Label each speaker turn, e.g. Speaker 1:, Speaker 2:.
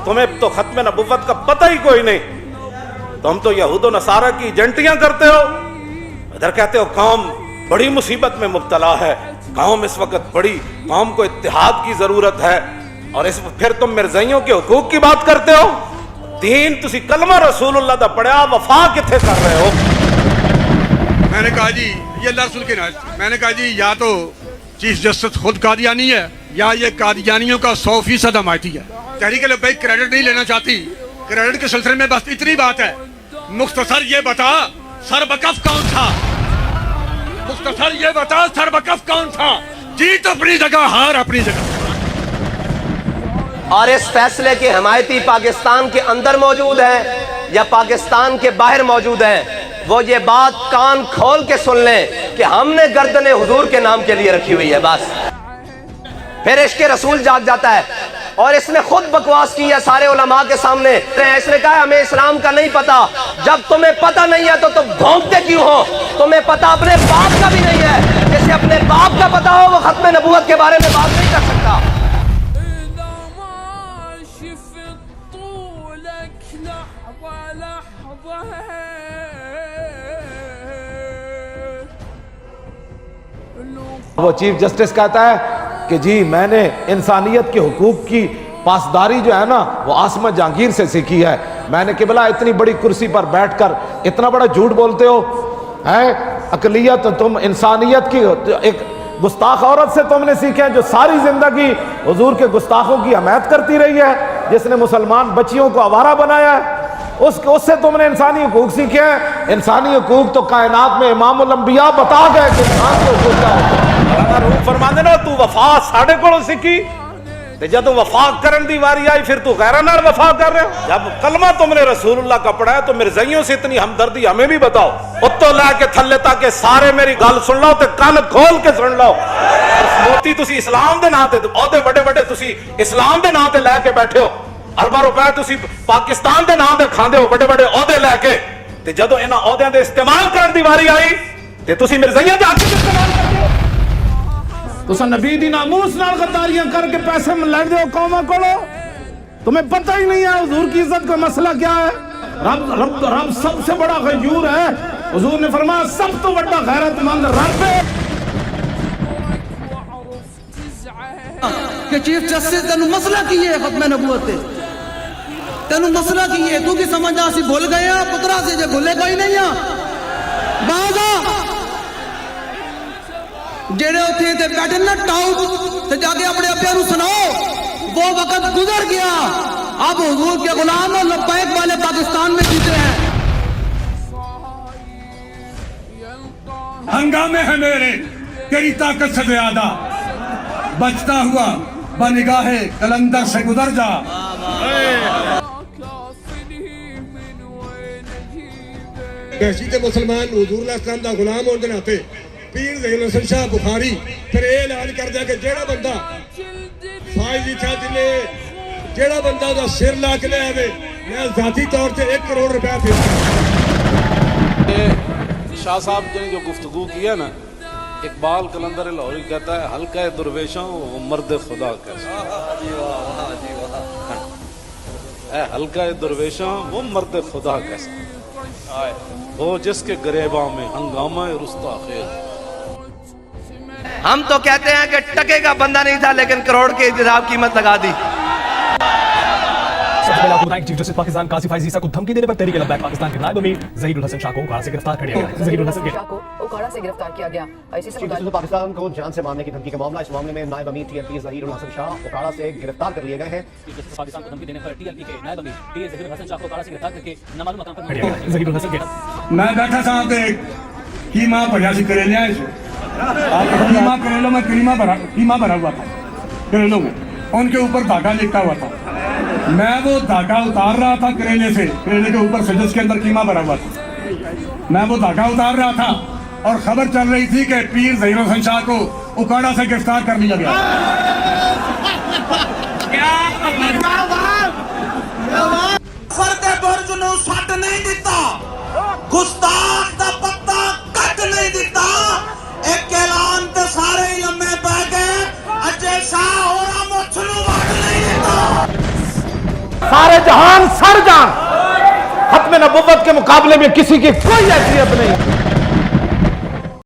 Speaker 1: तुम्हें तो खत्म नबुव्वत का पता ही कोई नहीं, तुम तो यहूद और नसारा की एजेंटियां करते हो। इधर कहते हो कौम बड़ी मुसीबत में मुब्तला है, कौम इस वक्त बड़ी, कौम को इत्तिहाद की जरूरत है, और फिर तुम मिर्जाइयों के हुकूक की बात करते हो। दीन तुसी कलमा रसूलुल्लाह दा पढ़िया, वफा किथे कर रहे हो?
Speaker 2: मैंने कहा जी ये अल्लाह रसूल के नाज, मैंने कहा जी या तो चीफ जस्टिस खुद कादियानी है या ये कादियानियों का 100% हमायती है। तहरीक लब्बैक क्रेडिट नहीं लेना चाहती, क्रेडिट के सिलसिले में बस इतनी बात है, मुख्तसर ये बता सरबकफ कौन था, मुख्तसर ये बता सरबकफ कौन था। जीत अपनी जगह, हार अपनी जगह।
Speaker 3: और इस फैसले के हमायती पाकिस्तान के अंदर मौजूद हैं या पाकिस्तान के बाहर मौजूद हैं, वो ये बात कान खोल के सुन लें कि हमने गर्दन हुजूर के नाम के लिए रखी हुई है बस। फिर इश्क रसूल जाग जाता है, और इसने खुद बकवास की है सारे उलमा के सामने। इसने कहा हमें इस्लाम का नहीं पता। जब तुम्हें पता नहीं है तो तुम भौंकते क्यों हो? तुम्हें पता अपने बाप का भी नहीं है। जिसे अपने बाप का पता हो वो खत्म नबूवत के बारे में बात नहीं कर सकता।
Speaker 4: वो चीफ जस्टिस कहता है कि जी मैंने इंसानियत के हुकूक की पासदारी जो है ना वो आसमा जहांगीर से सीखी है। मैंने किबला इतनी बड़ी कुर्सी पर बैठकर इतना बड़ा झूठ बोलते हो, है अकलियत तुम इंसानियत की एक गुस्ताख औरत से तुमने सीखे हैं जो सारी जिंदगी हुजूर के गुस्ताखों की हमायत करती रही है, जिसने मुसलमान बच्चियों को आवारा बनाया है, उससे तुमने इंसानी हुकूक सीखे हैं। इंसानी हुकूक तो कायनात में इमामुल अंबिया बता गए कि इंसान को हुकूक क्या होता है।
Speaker 1: फरमांदे ना तू वफा साढ़े कोलों सीखी, ते जब वफा करन दी वारी आई फिर तू गैरां नाल वफा कर रहे हो। जब कलमा तुमने रसूलुल्लाह का पढ़ा है तो मिर्जाइयों से इतनी हमदर्दी हमें भी बताओ। उत्तो लैके थल्ले तक सारे मेरी गल सुन लो ते कान खोल के सुन लो। मोती तुसी इस्लाम दे नां ते ओहदे बड़े बड़े तुसी इस्लाम दे नां ते लैके बैठे हो, अरबां रुपए तुसी पाकिस्तान दे नां ते खांदे हो बड़े बड़े ओहदे लैके, ते जदों इन्हां ओहदियां दे इस्तेमाल करन दी वारी आई ते तुसी मिर्जाइयां दे हक इस्तेमाल करदे हो।
Speaker 4: तुसा नबी दी नामूस नाल गद्दारियां करके पैसे लैंदे हो कौमां कोलों। तुम्हें पता ही नहीं है हुजूर की इज्जत का मसला क्या है। रब सबसे बड़ा गयूर है। हुजूर ने फरमाया सब तो बड़ा गैरतमंद रब है।
Speaker 5: कि चीफ जस्टिस तेनू मसला की है खत्म नबूवत ते, तेनू मसला की है तू की समझदा सी भूल गए पुत्रा से जे भूले कोई नहीं आ। बाजा जेड़े उठे थे बैठे ना टाउट ते जाके अपने अब्बे नू सुनाओ वो वक्त गुजर गया, अब हुजूर के गुलाम और लब्बैक वाले पाकिस्तान में जीते हैं।
Speaker 2: हंगामे है मेरे तेरी ताकत से ज्यादा, बचता हुआ बनिगाहे कलंदर से गुजर जा।
Speaker 6: हैसियत मुसलमान हुजूर इस्लाम दा गुलाम होने के नाते पीर ज़हीनुल हसन शाह बुखारी फिर ये ऐलान कर दिया कि जेड़ा बंदा फायजी चाहती ने जेड़ा बंदा दा सिर ला के ले आवे मैं जाती तौर पे 1 करोड़ रुपया दे।
Speaker 1: शाह साहब ने जो गुफ्तगू की है ना, इकबाल कलंदर लाहौरी कहता है हल्का दुर्वेशों वो मर्द खुदा कैसा, हल्का दुर्वेशों वो मर्द खुदा कैसा, वो जिसके गरेबा में हंगामा रुस्ता खेल।
Speaker 3: हम तो कहते हैं कि टके का बंदा नहीं था लेकिन करोड़ के हिसाब कीमत लगा दी।
Speaker 7: चीफ जस्टिस पाकिस्तान कासिफ फाइजी को धमकी देने पर तहरीक लब्बैक पाकिस्तान के नायब अमीर ज़हीरुल हसन शाह को उकाड़ा से गिरफ्तार कर लिया गया। ज़हीरुल हसन शाह को उकाड़ा से गिरफ्तार किया गया। चीफ जस्टिस पाकिस्तान को जान से मारने की धमकी का मामला, इस मामले में नायब अमीर टीएलपी ज़हीरुल हसन शाह उकाड़ा से गिरफ्तार कर लिए गए हैं। चीफ जस्टिस पाकिस्तान को धमकी देने पर टीएलपी के नायब अमीर टी ज़हीरुल हसन शाह को उकाड़ा से गिरफ्तार करके नामालूम मकाम पर लिया गया। ज़हीरुल हसन के
Speaker 2: मैं बैठा था ते कीमा भरिया सी करेलिया कीमा करेलों में कीमा भरा हुआ था, करेलों में उनके ऊपर धागा लिखा हुआ था। मैं वो धागा उतार रहा था करेले से, करेले के ऊपर से जिसके अंदर कीमा भरा हुआ था, मैं वो धागा उतार रहा था और खबर चल रही थी कि पीर ज़हीरुल हसन शाह को उकाड़ा से गिरफ्तार कर लिया गया।
Speaker 5: फरते बुर्ज नूं सट नहीं दिता, गुस्ताख दा पत्ता कट नहीं दिता, एक ऐलान ते
Speaker 4: सारे जहान सर जान, खत्म नबुव्वत के मुकाबले में किसी की कोई हैसियत नहीं।